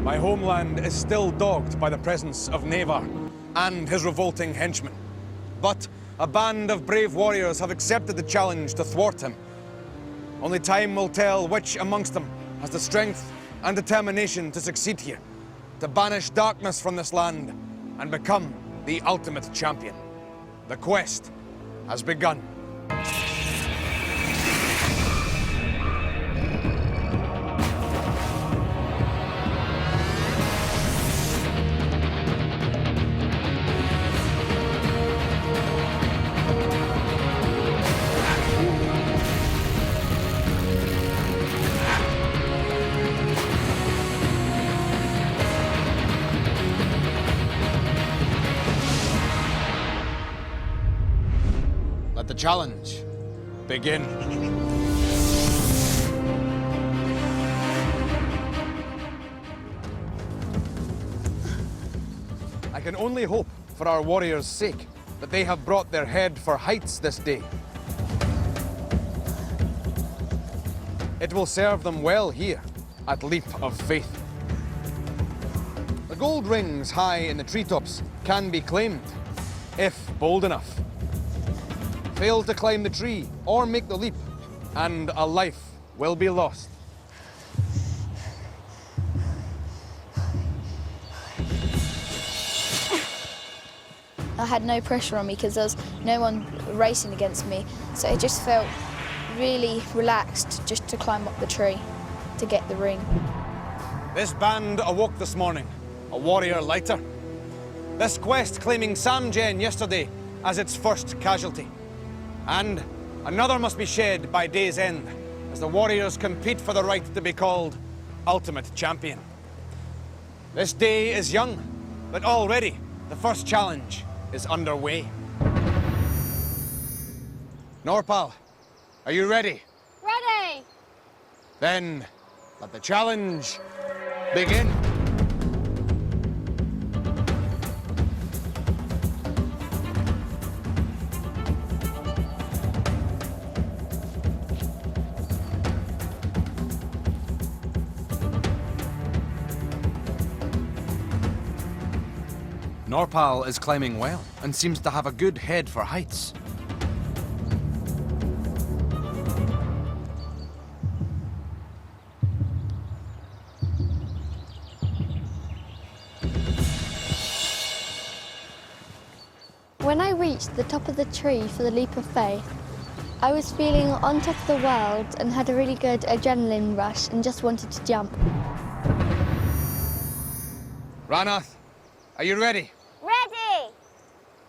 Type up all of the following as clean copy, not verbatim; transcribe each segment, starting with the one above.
My homeland is still dogged by the presence of Navar and his revolting henchmen. But a band of brave warriors have accepted the challenge to thwart him. Only time will tell which amongst them has the strength and determination to succeed here, to banish darkness from this land and become the ultimate champion. The quest has begun. Let the challenge begin. I can only hope, for our warriors' sake, that they have brought their head for heights this day. It will serve them well here at Leap of Faith. The gold rings high in the treetops can be claimed, if bold enough. Fail to climb the tree or make the leap, and a life will be lost. I had no pressure on me because there was no one racing against me, so it just felt really relaxed just to climb up the tree to get the ring. This band awoke this morning, a warrior lighter. This quest claiming Samjen yesterday as its first casualty. And another must be shed by day's end, as the warriors compete for the right to be called ultimate champion. This day is young, but already the first challenge is underway. Norpal, are you ready? Ready! Then let the challenge begin. Norpal is climbing well and seems to have a good head for heights. When I reached the top of the tree for the leap of faith, I was feeling on top of the world and had a really good adrenaline rush and just wanted to jump. Ranath, are you ready? Ready!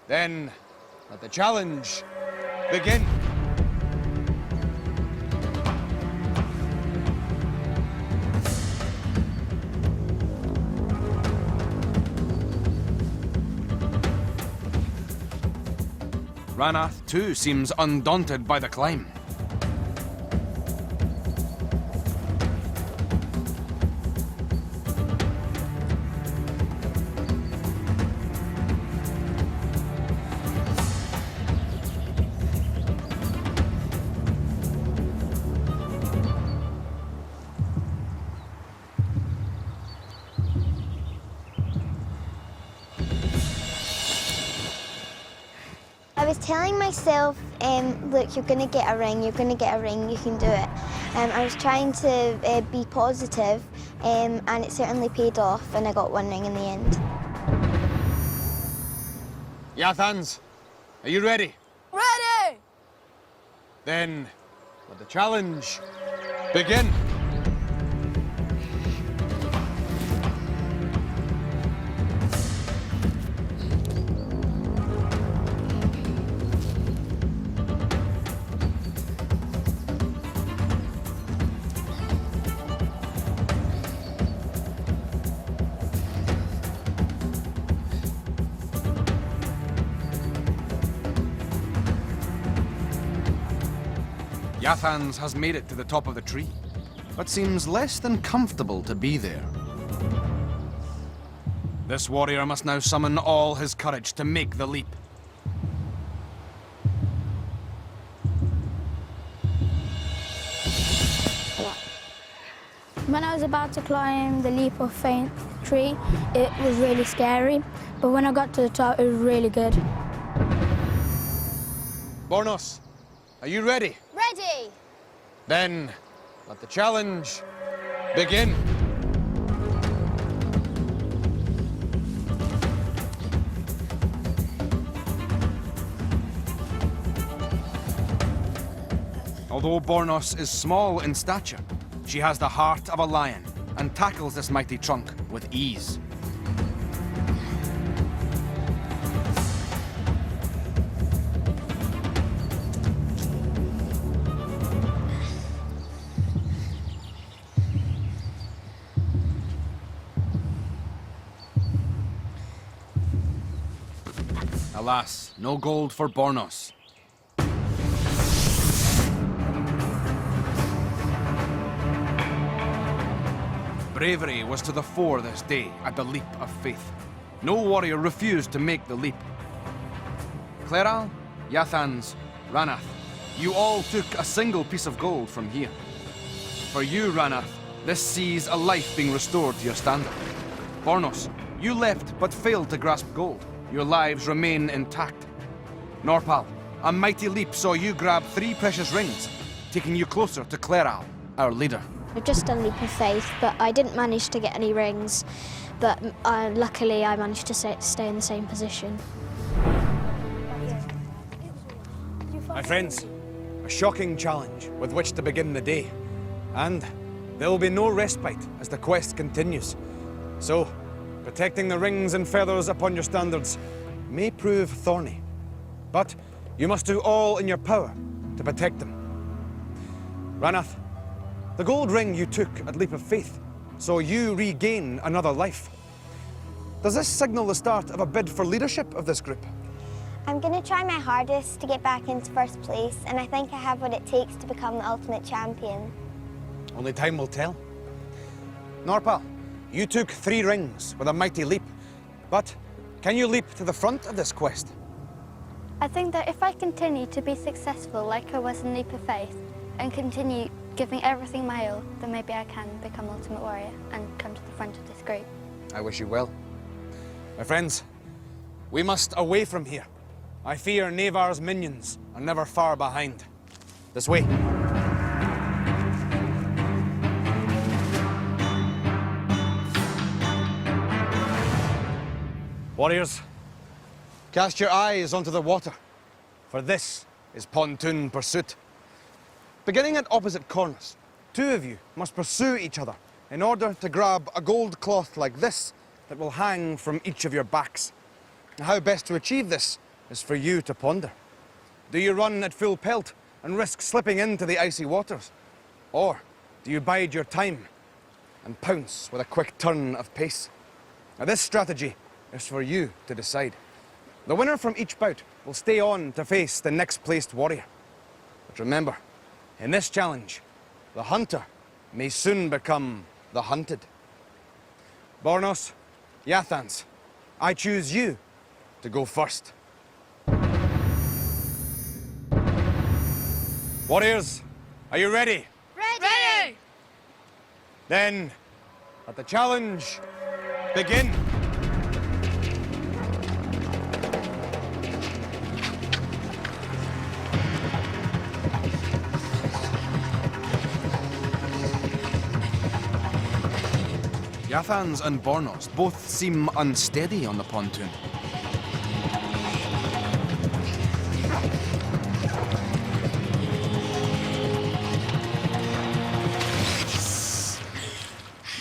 Then let the challenge begin. Ranath, too, seems undaunted by the climb. I was telling myself, look, you're going to get a ring, you can do it. I was trying to be positive, and it certainly paid off, and I got one ring in the end. Yathans, are you ready? Ready! Then let the challenge begin. Yathans has made it to the top of the tree, but seems less than comfortable to be there. This warrior must now summon all his courage to make the leap. When I was about to climb the leap of faith tree, it was really scary, but when I got to the top, it was really good. Bornos, are you ready? Ready! Then let the challenge begin. Although Bornos is small in stature, she has the heart of a lion and tackles this mighty trunk with ease. Alas, no gold for Bornos. Bravery was to the fore this day at the leap of faith. No warrior refused to make the leap. Cleral, Yathans, Ranath, you all took a single piece of gold from here. For you, Ranath, this sees a life being restored to your standard. Bornos, you left but failed to grasp gold. Your lives remain intact. Norpal, a mighty leap saw you grab 3 precious rings, taking you closer to Cleral, our leader. Just a leap of faith, but I didn't manage to get any rings. But luckily, I managed to stay in the same position. My friends, a shocking challenge with which to begin the day. And there will be no respite as the quest continues. So, protecting the rings and feathers upon your standards may prove thorny. But you must do all in your power to protect them. Ranath, the gold ring you took at Leap of Faith saw you regain another life. Does this signal the start of a bid for leadership of this group? I'm going to try my hardest to get back into first place, and I think I have what it takes to become the ultimate champion. Only time will tell. Norpal, you took 3 rings with a mighty leap, but can you leap to the front of this quest? I think that if I continue to be successful like I was in Leap of Faith and continue giving everything my all, then maybe I can become Ultimate Warrior and come to the front of this group. I wish you well. My friends, we must away from here. I fear Navar's minions are never far behind. This way. Warriors, cast your eyes onto the water, for this is Pontoon pursuit. Beginning at opposite corners, 2 of you must pursue each other in order to grab a gold cloth like this that will hang from each of your backs. How best to achieve this is for you to ponder. Do you run at full pelt and risk slipping into the icy waters? Or do you bide your time and pounce with a quick turn of pace? Now, this strategy is for you to decide. The winner from each bout will stay on to face the next placed warrior. But remember, in this challenge, the hunter may soon become the hunted. Bornos, Yathans, I choose you to go first. Warriors, are you ready? Ready! Then, let the challenge begin. Yathans and Bornos both seem unsteady on the pontoon.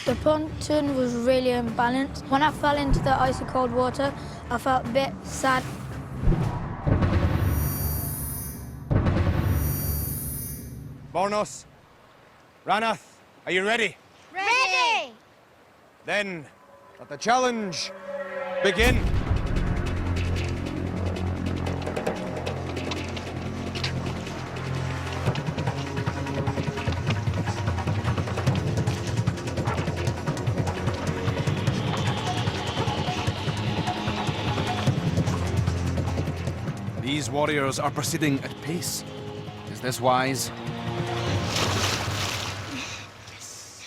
The pontoon was really unbalanced. When I fell into the icy cold water, I felt a bit sad. Bornos, Ranath, are you ready? Ready! Then, let the challenge begin. These warriors are proceeding at pace. Is this wise?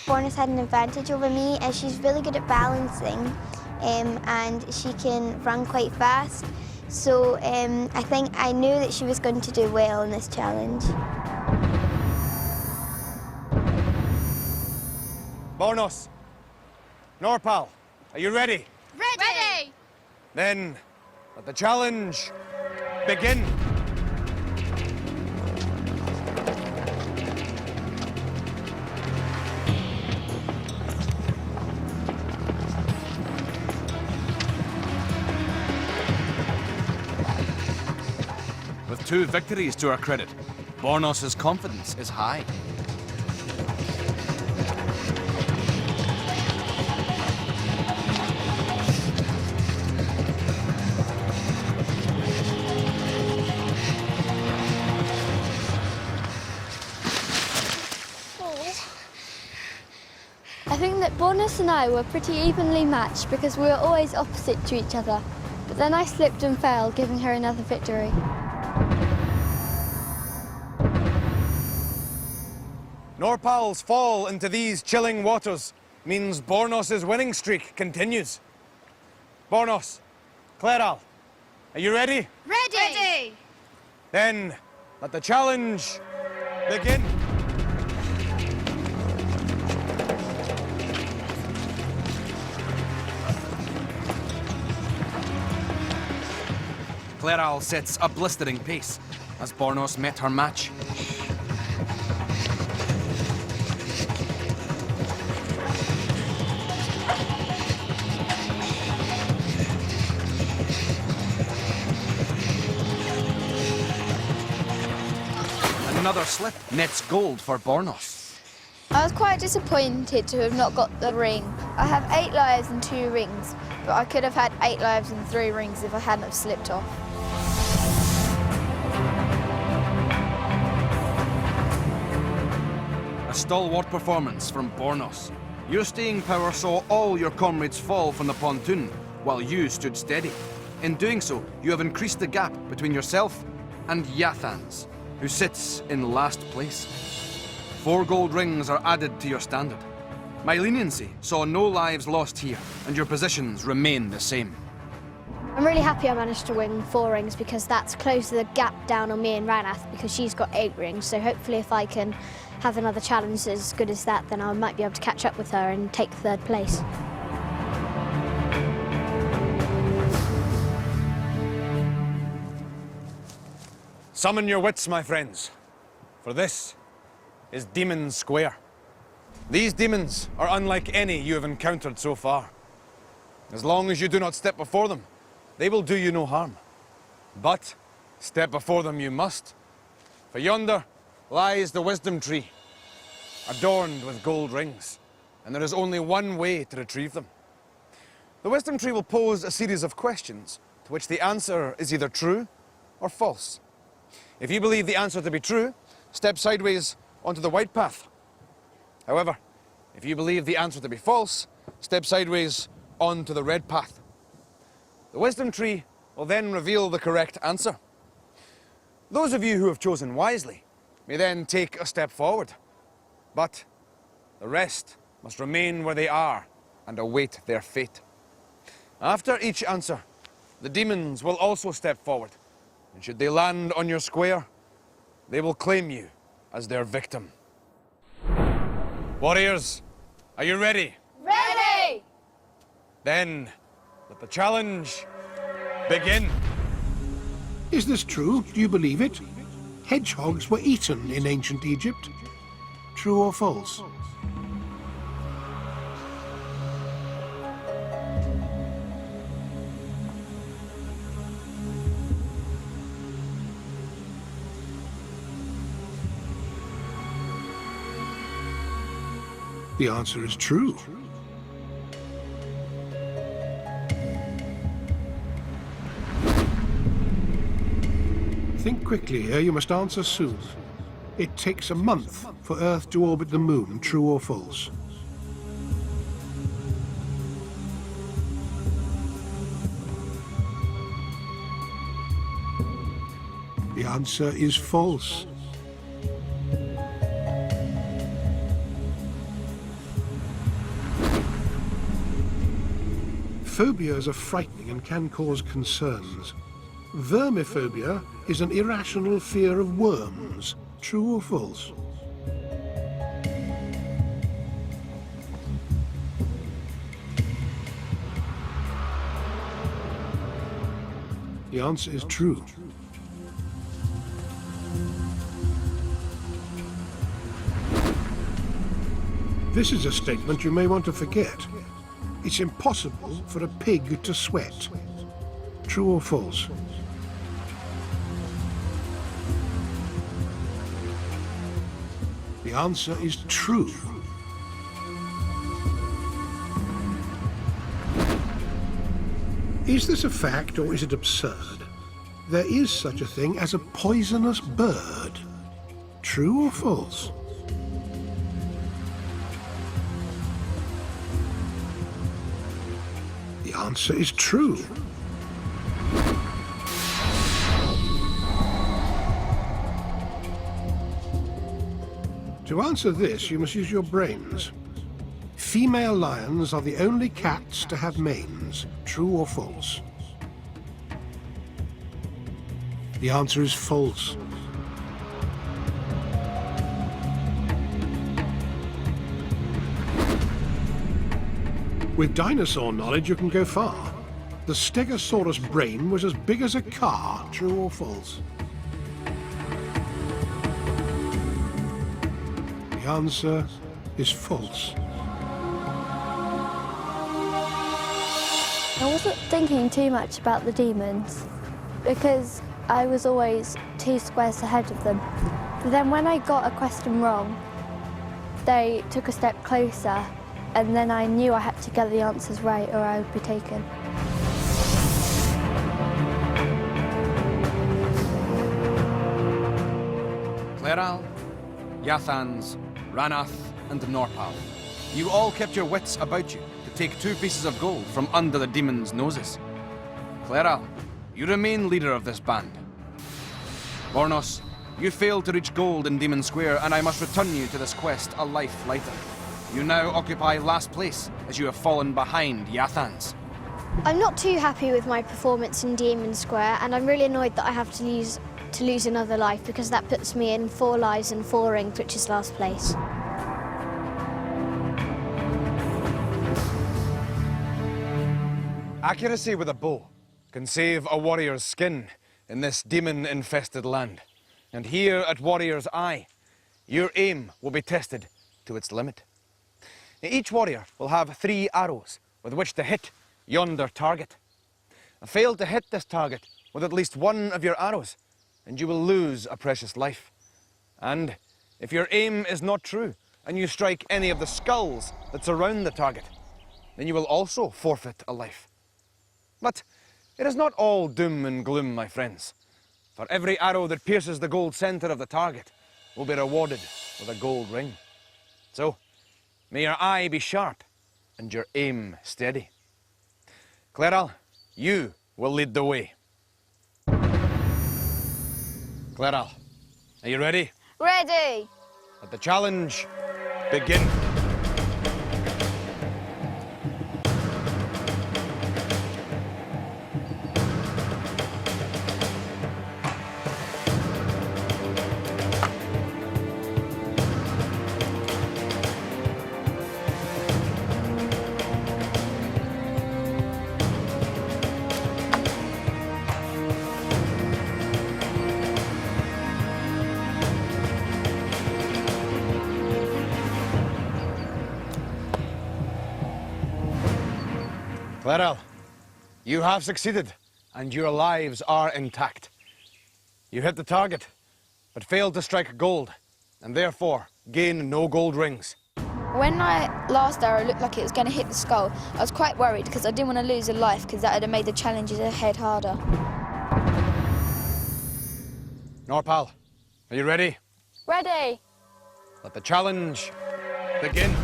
Bornos Borna's had an advantage over me is she's really good at balancing, and she can run quite fast. So I think I knew that she was going to do well in this challenge. Bornos, Norpal, are you ready? Ready! Then let the challenge begin. With 2 victories to her credit, Bornos's confidence is high. I think that Bornas and I were pretty evenly matched because we were always opposite to each other. But then I slipped and fell, giving her another victory. Norpal's fall into these chilling waters means Bornos's winning streak continues. Bornos, Claral, are you ready? Ready! Then let the challenge begin. Claral sets a blistering pace as Bornos met her match. Another slip nets gold for Bornos. I was quite disappointed to have not got the ring. I have 8 lives and 2 rings, but I could have had 8 lives and 3 rings if I hadn't have slipped off. A stalwart performance from Bornos. Your staying power saw all your comrades fall from the pontoon, while you stood steady. In doing so, you have increased the gap between yourself and Yathans, who sits in last place. 4 gold rings are added to your standard. My leniency saw no lives lost here, and your positions remain the same. I'm really happy I managed to win 4 rings because that's closed the gap down on me and Ranath because she's got 8 rings. So hopefully if I can have another challenge as good as that, then I might be able to catch up with her and take 3rd place. Summon your wits, my friends, for this is Demon Square. These demons are unlike any you have encountered so far. As long as you do not step before them, they will do you no harm. But step before them you must. For yonder lies the wisdom tree, adorned with gold rings, and there is only one way to retrieve them. The wisdom tree will pose a series of questions to which the answer is either true or false. If you believe the answer to be true, step sideways onto the white path. However, if you believe the answer to be false, step sideways onto the red path. The wisdom tree will then reveal the correct answer. Those of you who have chosen wisely may then take a step forward, but the rest must remain where they are and await their fate. After each answer, the demons will also step forward, and should they land on your square, they will claim you as their victim. Warriors, are you ready? Ready! Then let the challenge begin. Is this true? Do you believe it? Hedgehogs were eaten in ancient Egypt. True or false? The answer is true. Think quickly here, you must answer soon. It takes a month for Earth to orbit the Moon, true or false? The answer is false. Phobias are frightening and can cause concerns. Vermiphobia is an irrational fear of worms. True or false? The answer is true. This is a statement you may want to forget. It's impossible for a pig to sweat. True or false? The answer is true. Is this a fact or is it absurd? There is such a thing as a poisonous bird. True or false? The answer is true. To answer this, you must use your brains. Female lions are the only cats to have manes. True or false? The answer is false. With dinosaur knowledge, you can go far. The Stegosaurus brain was as big as a car. True or false? The answer is false. I wasn't thinking too much about the demons because I was always 2 squares ahead of them. But then when I got a question wrong, they took a step closer, and then I knew I had to get the answers right or I would be taken. Cleral, Yathans, Ranath, and Norpal. You all kept your wits about you to take 2 pieces of gold from under the demons' noses. Cleral, you remain leader of this band. Bornos, you failed to reach gold in Demon Square, and I must return you to this quest a life lighter. You now occupy last place, as you have fallen behind Yathans. I'm not too happy with my performance in Demon Square, and I'm really annoyed that I have to lose another life, because that puts me in 4 lives and 4 rings, which is last place. Accuracy with a bow can save a warrior's skin in this demon-infested land. And here at Warrior's Eye, your aim will be tested to its limit. Each warrior will have 3 arrows with which to hit yonder target. Fail to hit this target with at least 1 of your arrows, and you will lose a precious life. And if your aim is not true, and you strike any of the skulls that surround the target, then you will also forfeit a life. But it is not all doom and gloom, my friends. For every arrow that pierces the gold center of the target will be rewarded with a gold ring. So, may your eye be sharp and your aim steady. Cleral, you will lead the way. Cleral, are you ready? Ready! Let the challenge begin. Cleral, you have succeeded, and your lives are intact. You hit the target, but failed to strike gold, and therefore gain no gold rings. When my last arrow looked like it was going to hit the skull, I was quite worried because I didn't want to lose a life, because that would have made the challenges ahead harder. Norpal, are you ready? Ready! Let the challenge begin.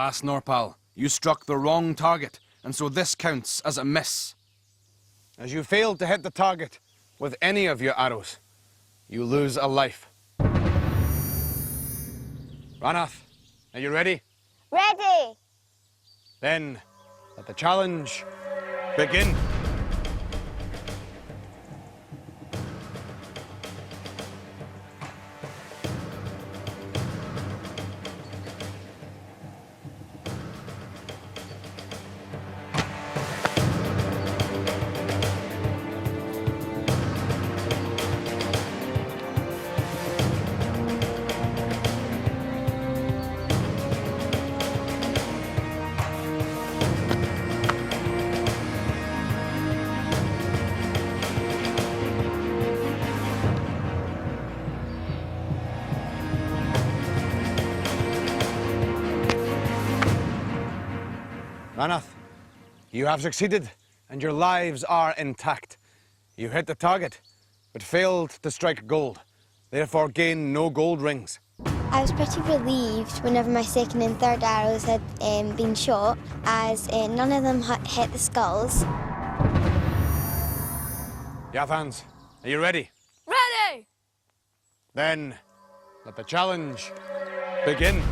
Alas, Norpal, you struck the wrong target, and so this counts as a miss. As you failed to hit the target with any of your arrows, you lose a life. Ranath, are you ready? Ready! Then let the challenge begin. Ranath, you have succeeded, and your lives are intact. You hit the target, but failed to strike gold, therefore gain no gold rings. I was pretty relieved whenever my second and third arrows had been shot, as none of them hit the skulls. Yathans, are you ready? Ready! Then let the challenge begin.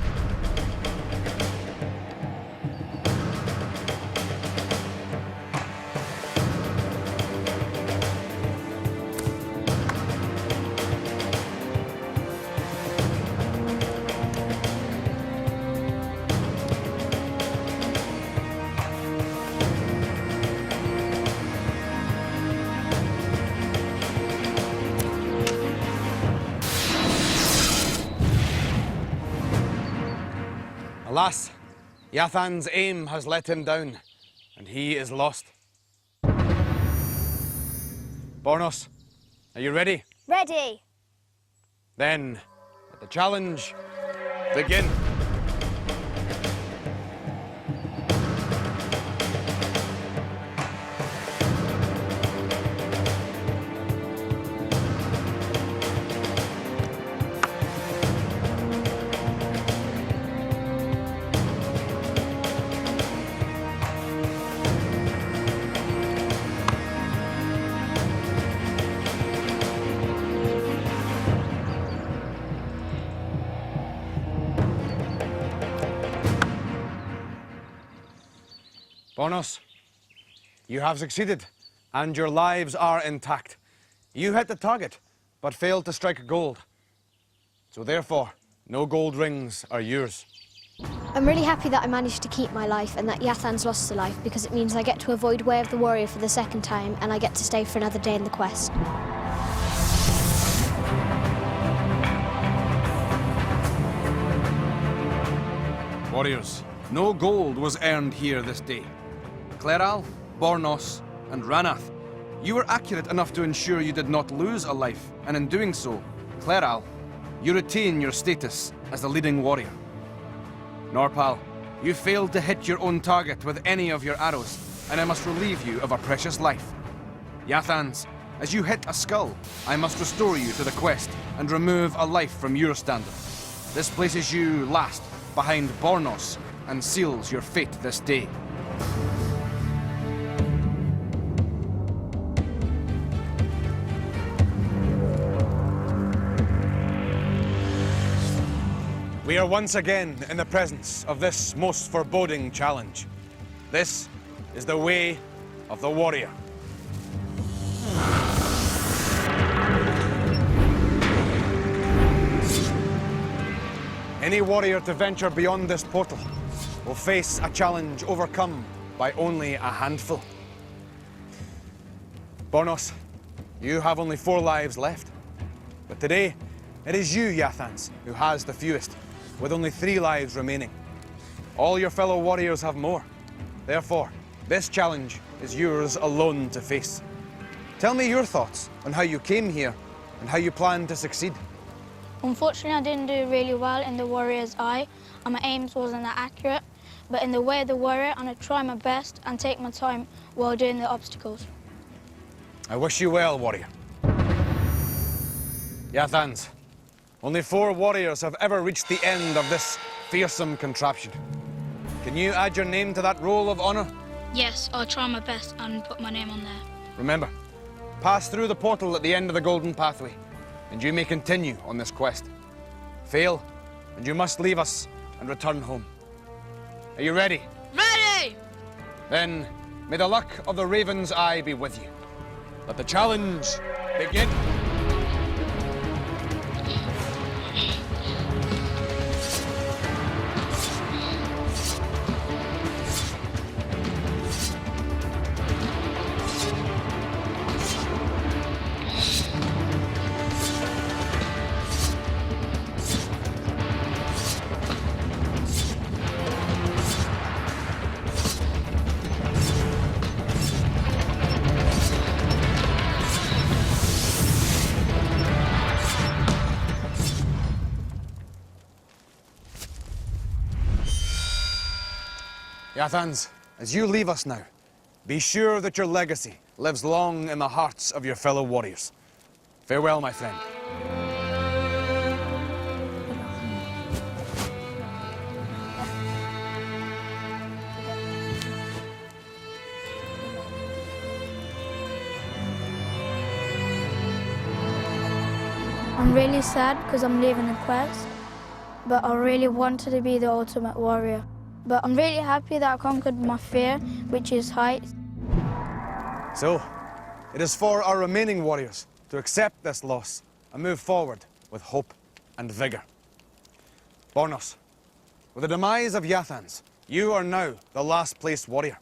Alas, Yathan's aim has let him down, and he is lost. Bornos, are you ready? Ready! Then let the challenge begin. Bornos, you have succeeded, and your lives are intact. You hit the target, but failed to strike gold. So therefore, no gold rings are yours. I'm really happy that I managed to keep my life and that Yathan's lost a life, because it means I get to avoid Way of the Warrior for the second time and I get to stay for another day in the quest. Warriors, no gold was earned here this day. Cleral, Bornos, and Ranath, you were accurate enough to ensure you did not lose a life, and in doing so, Cleral, you retain your status as the leading warrior. Norpal, you failed to hit your own target with any of your arrows, and I must relieve you of a precious life. Yathans, as you hit a skull, I must restore you to the quest and remove a life from your standard. This places you last behind Bornos and seals your fate this day. We are once again in the presence of this most foreboding challenge. This is the way of the warrior. Any warrior to venture beyond this portal will face a challenge overcome by only a handful. Bornos, you have only 4 lives left. But today, it is you, Yathans, who has the fewest, with only 3 lives remaining. All your fellow warriors have more. Therefore, this challenge is yours alone to face. Tell me your thoughts on how you came here and how you plan to succeed. Unfortunately, I didn't do really well in the Warrior's Eye, and my aims wasn't that accurate. But in the Way of the Warrior, I'm going to try my best and take my time while doing the obstacles. I wish you well, warrior. Yathans, only 4 warriors have ever reached the end of this fearsome contraption. Can you add your name to that roll of honour? Yes, I'll try my best and put my name on there. Remember, pass through the portal at the end of the golden pathway, and you may continue on this quest. Fail, and you must leave us and return home. Are you ready? Ready! Then, may the luck of the Raven's Eye be with you. Let the challenge begin. Yathans, as you leave us now, be sure that your legacy lives long in the hearts of your fellow warriors. Farewell, my friend. I'm really sad because I'm leaving the quest, but I really wanted to be the ultimate warrior. But I'm really happy that I conquered my fear, which is heights. So, it is for our remaining warriors to accept this loss and move forward with hope and vigour. Bornos, with the demise of Yathans, you are now the last place warrior.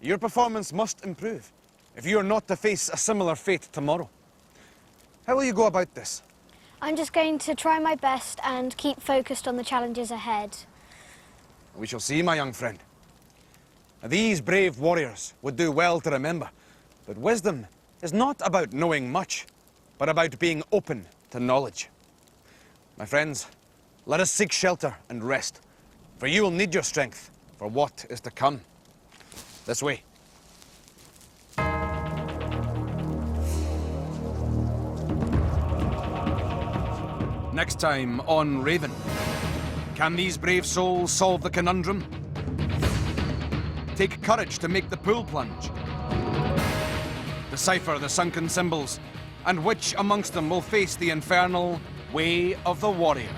Your performance must improve if you are not to face a similar fate tomorrow. How will you go about this? I'm just going to try my best and keep focused on the challenges ahead. We shall see, my young friend. These brave warriors would do well to remember that wisdom is not about knowing much, but about being open to knowledge. My friends, let us seek shelter and rest, for you will need your strength for what is to come. This way. Next time on Raven. Can these brave souls solve the conundrum? Take courage to make the pool plunge. Decipher the sunken symbols, and which amongst them will face the infernal way of the warrior?